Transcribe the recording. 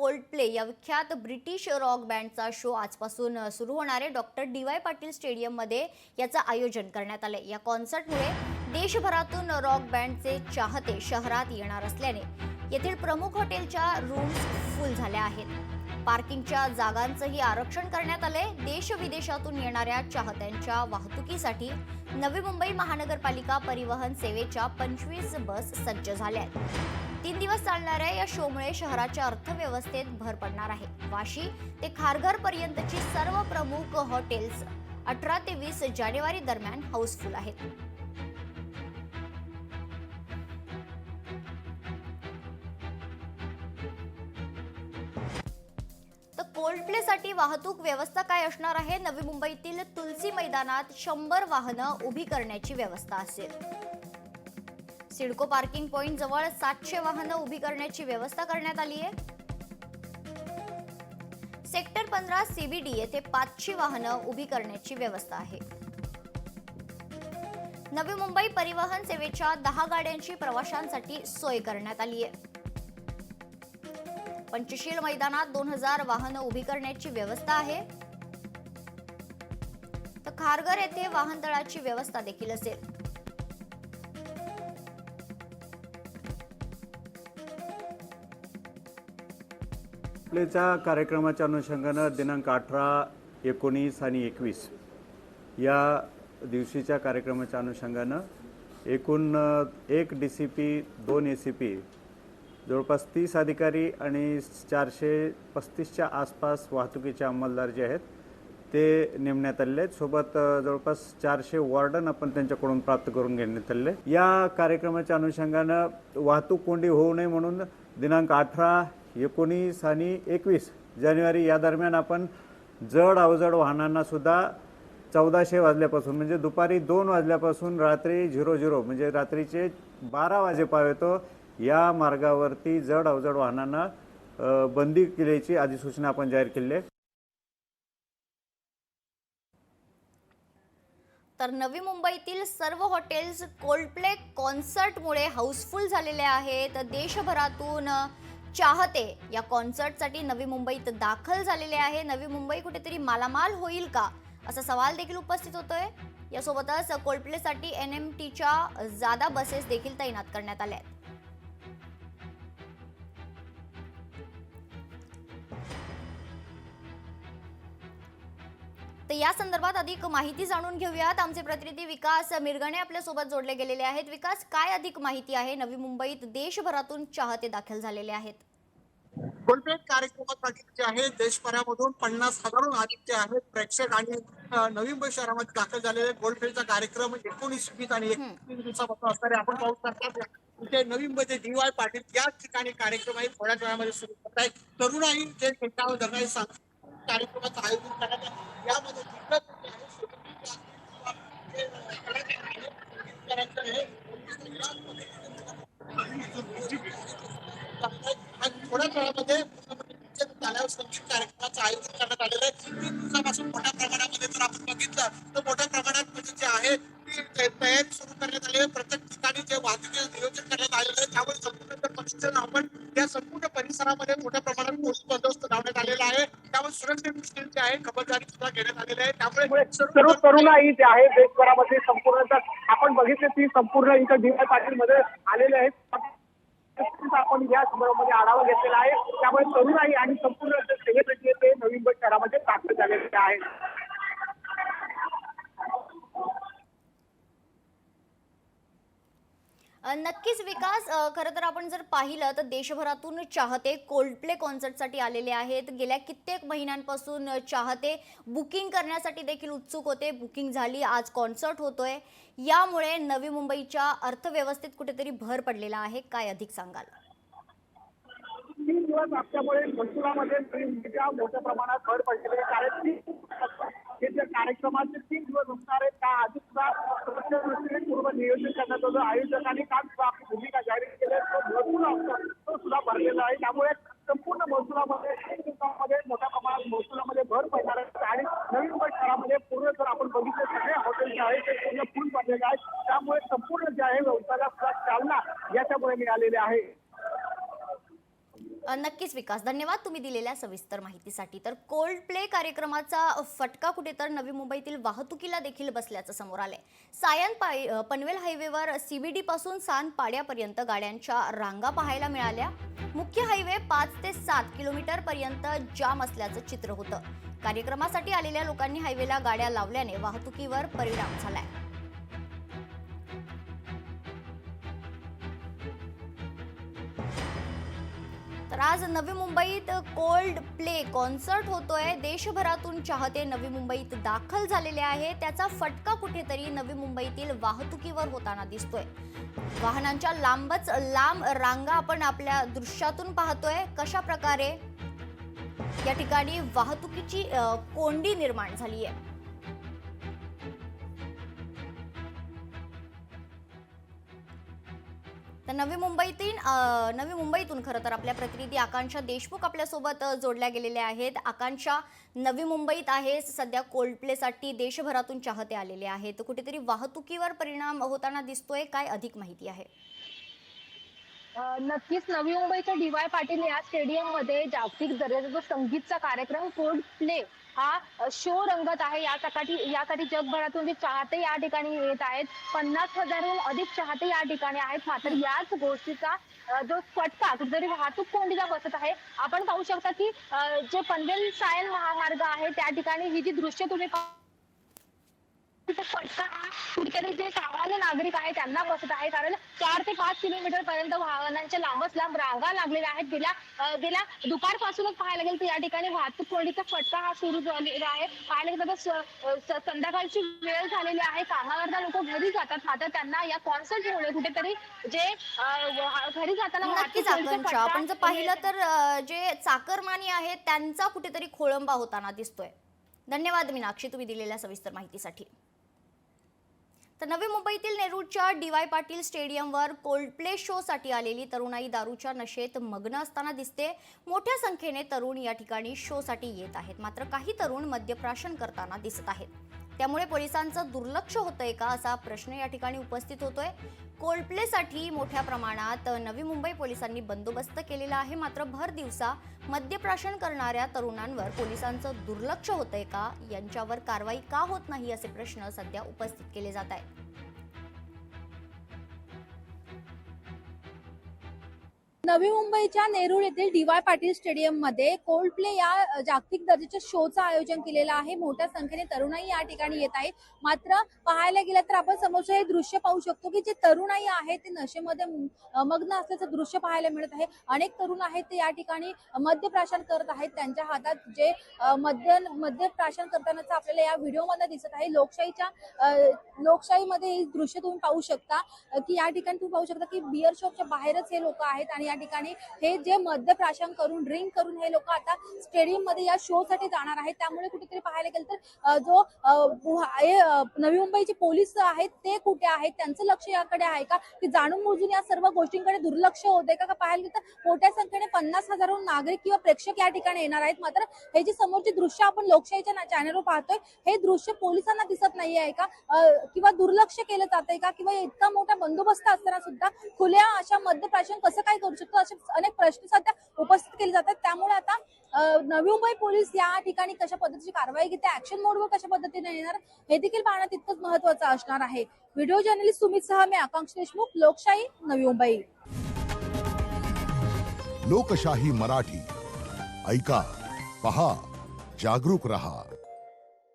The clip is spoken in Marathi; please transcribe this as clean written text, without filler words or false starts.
कोल्डप्ले या विख्यात ब्रिटिश रॉक बँडचा शो आजपासून सुरू होणार आहे। Doctor DY. पाटील स्टेडियममध्ये याचं आयोजन करण्यात आले। या कॉन्सर्टमुळे देशभरातून रॉक बँडचे चाहते शहरात येणार असल्याने येथील प्रमुख हॉटेलच्या रूम्स फुल झाल्या आहेत। पार्किंगच्या जागांचंही आरक्षण करण्यात आले। देश विदेशातून येणाऱ्या चाहत्यांच्या वाहतुकीसाठी नवी मुंबई महानगरपालिका परिवहन सेवेच्या 25 बस सज्ज झाल्या आहेत। 3 दिवस चालणाऱ्या या शोमुळे शहराच्या अर्थव्यवस्थेत भर पडणार आहे। वाशी ते खारघर पर्यंतची सर्व प्रमुख हॉटेल्स 18 ते 20 जानेवारी दरम्यान हाऊसफुल आहेत। कोल्डप्लेसाठी वाहतूक व्यवस्था काय असणार आहे? नवी मुंबईतील तुलसी मैदानात 100 वाहनं उभी करण्याची व्यवस्था असेल। सिडको पार्किंग पॉइंट जवळ 700 वाहनं उभी करण्याची व्यवस्था करण्यात आली आहे। सेक्टर 15 CBD येथे 500 वाहनं उभी करण्याची व्यवस्था आहे। नवी मुंबई परिवहन सेवेच्या 10 गाड्यांची प्रवाशांसाठी सोय करण्यात आली आहे। पंचशील मैदानात 2000 वाहनं उभी करण्याची व्यवस्था आहे। तर खारघर येथे वाहनतळाची व्यवस्था देखील असेल। आपल्या कार्यक्रमाच्या अनुषंगानं दिनांक 18, 19 आणि 21 या दिवशीच्या कार्यक्रमाच्या अनुषंगानं एकूण 1 DCP 2 ACP जवळपास 30 अधिकारी आणि 435च्या आसपास वाहतुकीचे अंमलदार जे आहेत ते नेमण्यात आलेले आहेत। सोबत जवळपास 400 वॉर्डन आपण त्यांच्याकडून प्राप्त करून घेण्यात आलेले। या कार्यक्रमाच्या अनुषंगानं वाहतूक कोंडी होऊ नये म्हणून दिनांक 18, 19 आणि 21 जानेवारी या दरम्यान आपण जड अवजड वाहनांना सुद्धा 1400 वाजल्यापासून म्हणजे दुपारी 2 वाजल्यापासून रात्री 00 म्हणजे रात्रीचे 12 वाजेपर्यंत या मार्गावरती जड अवजड वाहनांना बंदी केल्याची अधिसूचना आपण जाहीर केली आहे। तर नवी मुंबईतील सर्व हॉटेल्स कोल्डप्ले कॉन्सर्टमुळे हाऊसफुल झालेले आहेत। देशभरातून चाहते या कॉन्सर्टसाठी नवी मुंबईत दाखल झालेले आहे। नवी मुंबई कुठेतरी मालामाल होईल का असा सवाल देखील उपस्थित होतोय। यासोबतच कोल्डप्लेसाठी NMTच्या जादा बसेस देखील तैनात करण्यात आल्या आहेत। तर या संदर्भात अधिक माहिती जाणून घेऊयात। आमचे प्रतिनिधी विकास मिरगणे आपल्या सोबत जोडले गेलेले आहेत। विकास, काय अधिक माहिती आहे? नवी मुंबईत देशभरातून चाहते दाखल झालेले आहेत। कोल्डप्ले कार्यक्रमासाठी जे आहे देशभरामधून 50,000 अधिक जे आहेत प्रेक्षक आणि नवी मुंबई शहरामध्ये दाखल झालेले कोल्डप्लेचा कार्यक्रम 19, 20 आणि 21 दिवसापासून असणारे आपण पाहू शकता। इथे नवी मुंबईचे डी.वाय. पाटील या ठिकाणी कार्यक्रम आहे थोड्याच वेळामध्ये सुरू होत आहे। तरुणाई जे नेत्यावर धरणारे कार्यक्रमाचं आयोजन करण्यात आलं। यामध्ये थोड्याच वेळामध्ये संगीत कार्यक्रमाचं आयोजन करण्यात आलेलं आहे। 3 दिवसापासून मोठ्या प्रमाणामध्ये जर आपण बघितलं तर मोठ्या प्रमाणात म्हणजे जे आहे ती तयारी सुरू करण्यात आली आहे। प्रत्येक ठिकाणी जे वाहतुकीचं नियोजन करण्यात आलेलं आहे त्यामुळे संपूर्ण परिसर आपण या संपूर्ण परिसरामध्ये मोठ्या प्रमाणात पोलीस बंदोबस्त लावण्यात आलेला आहे। त्यामुळे सुरक्षित दृष्टीने जे आहे खबरदारी सुद्धा घेण्यात आलेली आहे। त्यामुळे सर्व तरुणाई जे आहे देशभरामध्ये संपूर्ण आपण बघितले ती संपूर्ण इथं डी.वाय. पाटील मध्ये आलेले आहेत। आपण या संदर्भामध्ये आढावा घेतलेला आहे। त्यामुळे तरुणाई आणि संपूर्ण सेलिब्रिटी ते नवी मुंबई शहरामध्ये दाखल झालेले आहेत। नक्कीच विकास, खरं तर आपण जर पाहिलं तर देशभरातून चाहते कोल्डप्ले कॉन्सर्टसाठी आलेले आहेत। गेल्या कित्येक महिन्यांपासून चाहते बुकिंग करण्यासाठी देखील उत्सुक होते। बुकिंग झाली, आज कॉन्सर्ट होतोय। यामुळे नवी मुंबईच्या अर्थव्यवस्थेत कुठेतरी भर पडलेला आहे। काय अधिक सांगाल? 3 दिवस असल्यामुळे महसुलामध्ये मोठ्या प्रमाणात भर पडलेली आहे। कारण हे जे कार्यक्रमाचे 3 दिवस असणार आहेत त्या आधी सुद्धा पूर्व नियोजन करण्यात आलं। आयोजकांनी काल सुद्धा आपली भूमिका जाहीर केली आहे। महसूल असतो तो सुद्धा भरलेला आहे। त्यामुळे संपूर्ण महसुलामध्ये 3 दिवसामध्ये मोठ्या प्रमाणात महसुलामध्ये भर पडणार आहे। आणि नवी मुंबई शहरामध्ये पूर्ण जर आपण बघितले सगळे हॉटेल जे आहेत ते पूर्ण फुल भरलेले आहेत। त्यामुळे संपूर्ण जे आहे व्यवसायाला चालना याच्यामुळे मिळालेली आहे। नक्कीच विकास, धन्यवाद तुम्ही दिलेल्या सविस्तर माहितीसाठी. तर कोल्ड प्ले कार्यक्रमाचा फटका कुठे तर नवी मुंबईतील वाहतुकीला देखील बसल्याचं समोर आलंय. सायन पनवेल हायवेवर CBD पासून सान पाड्यापर्यंत गाड्यांच्या रांगा पाहायला मिळाल्या. मुख्य हायवे 5 ते 7 किलोमीटर पर्यंत जाम असल्याचं चित्र होतं. कार्यक्रमासाठी आलेल्या लोकांनी हायवेला गाड्या लावल्याने वाहतुकीवर परिणाम झालाय. तर आज नवी मुंबईत कोल्ड प्ले कॉन्सर्ट होतोय. देशभरातून चाहते नवी मुंबईत दाखल झालेले आहे. त्याचा फटका कुठेतरी नवी मुंबईतील वाहतुकीवर होताना दिसतोय. वाहनांच्या लांब रांगा आपण आपल्या दृश्यातून पाहतोय. कशा प्रकारे या ठिकाणी वाहतुकीची कोंडी निर्माण झाली आहे. तर नवी मुंबईतून खरं तर आपल्या प्रतिनिधी आकांक्षा देशमुख आपल्यासोबत जोडल्या गेलेल्या आहेत. आकांक्षा, नवी मुंबईत आहे सध्या कोल्ड प्लेसाठी देशभरातून चाहते आलेले आहेत. कुठेतरी वाहतुकीवर परिणाम होताना दिसतोय, काय अधिक माहिती आहे? नक्कीच नवी मुंबईच्या DY पाटील या स्टेडियम मध्ये जागतिक दर्जाचा जो संगीतचा कार्यक्रम कोल्ड प्ले हा शो रंगत आहे. यासाठी जगभरातून जे चाहते या ठिकाणी येत आहेत. 50,000हून अधिक चाहते या ठिकाणी आहेत. मात्र याच गोष्टीचा जो फटका कुठेतरी वाहतूक कोंडीला बसत आहे. आपण पाहू शकता की जे पनवेल सायन महामार्ग आहे त्या ठिकाणी ही जी दृश्य तुम्ही फटका हा कुठेतरी जे सामान्य नागरिक आहे त्यांना बसत आहे. कारण 4 ते 5 किलोमीटर पर्यंत वाहनांच्या लांबच लांब रांगा लागलेल्या आहेत. गेल्या दुपारपासूनच पाहायला गेलं तर या ठिकाणी वाहतूक कोंडीचा फटका हा सुरू झालेला आहे. पाहायला गेलं तर संध्याकाळची वेळ झालेली आहे. कामावरना लोक घरी जातात. मात्र त्यांना या कॉन्सर्टमुळे कुठेतरी जे घरी जाताना नक्कीच आकांक्षा, आपण जर पाहिलं तर जे चाकरमानी आहेत त्यांचा कुठेतरी खोळंबा होताना दिसतोय. धन्यवाद मीनाक्षी, तुम्ही दिलेल्या सविस्तर माहितीसाठी. तर नवी मुंबईतील नेरूळच्या DY पाटील स्टेडियमवर कोल्ड प्ले शो साठी आलेली तरुणाई दारूच्या नशेत मग्न असताना दिसते. मोठ्या संख्येने तरुण या ठिकाणी शो साठी येत आहेत. मात्र काही तरुण मद्यप्राशन करताना दिसत आहेत. त्यामुळे पोलिसांचं दुर्लक्ष होतंय का असा प्रश्न या ठिकाणी उपस्थित होतोय. कोल्ड प्ले साठी मोठ्या प्रमाणात नवी मुंबई पोलिसांनी बंदोबस्त केलेला आहे. मात्र भर दिवसा मद्यप्राशन करणाऱ्या तरुणांवर पोलिसांचं दुर्लक्ष होतंय का, यांच्यावर कारवाई का होत नाही असे प्रश्न सध्या उपस्थित केले जात आहेत. नवी मुंबईच्या नेरूळ येथील DY पाटील स्टेडियम मध्ये कोल्ड प्ले या जागतिक दर्जाच्या शोचं आयोजन केलेलं आहे. मोठ्या संख्येने तरुणाई या ठिकाणी येत आहे. मात्र पाहायला गेलं तर आपण समोरचं हे दृश्य पाहू शकतो की जे तरुणाई आहे ते नशेमध्ये मग्न असल्याचं दृश्य पाहायला मिळत आहे. अनेक तरुण आहेत ते या ठिकाणी मद्यप्राशन करत आहेत. त्यांच्या हातात जे मद्यप्राशन करतानाचं आपल्याला या व्हिडिओमध्ये दिसत आहे. लोकशाहीमध्ये हे दृश्य तुम्ही पाहू शकता की या ठिकाणी तुम्ही पाहू शकता की बिअर शॉपच्या बाहेरच हे लोक आहेत आणि या ठिकाणी हे जे मद्यप्राशन करून ड्रिंक करून हे लोक आता स्टेडियम मध्ये या शो साठी जाणार आहेत. त्यामुळे कुठेतरी पाहायला गेलं तर जो नवी मुंबईचे पोलीस आहेत ते कुठे आहेत, त्यांचं लक्ष याकडे आहे का, की जाणून बुजून या सर्व गोष्टींकडे दुर्लक्ष होते का? पाहायला गेलं तर मोठ्या संख्येने 50,000हून नागरिक किंवा प्रेक्षक या ठिकाणी येणार आहेत. मात्र हे जे समोरचे दृश्य आपण लोकशाहीच्या चॅनलवर पाहतोय हे दृश्य पोलिसांना दिसत नाही आहे का, किंवा दुर्लक्ष केलं जातंय का, किंवा इतका मोठा बंदोबस्त असताना सुद्धा खुल्या अशा मद्यप्राशन कसं काय करू शकतो, असे अनेक प्रश्न सध्या उपस्थित केले जातात. त्यामुळे आता नवी मुंबई पोलीस या ठिकाणी कशा पद्धतीची कारवाई घेते, ऍक्शन मोडवर कशा पद्धतीने येणार हे देखील पाहणं तितकंच महत्त्वाचं असणार आहे. व्हिडिओ जर्नलिस्ट सुमित सह मी आकांक्षा देशमुख, लोकशाही नवी मुंबई. लोकशाही मराठी ऐका, पहा, जागरूक रहा.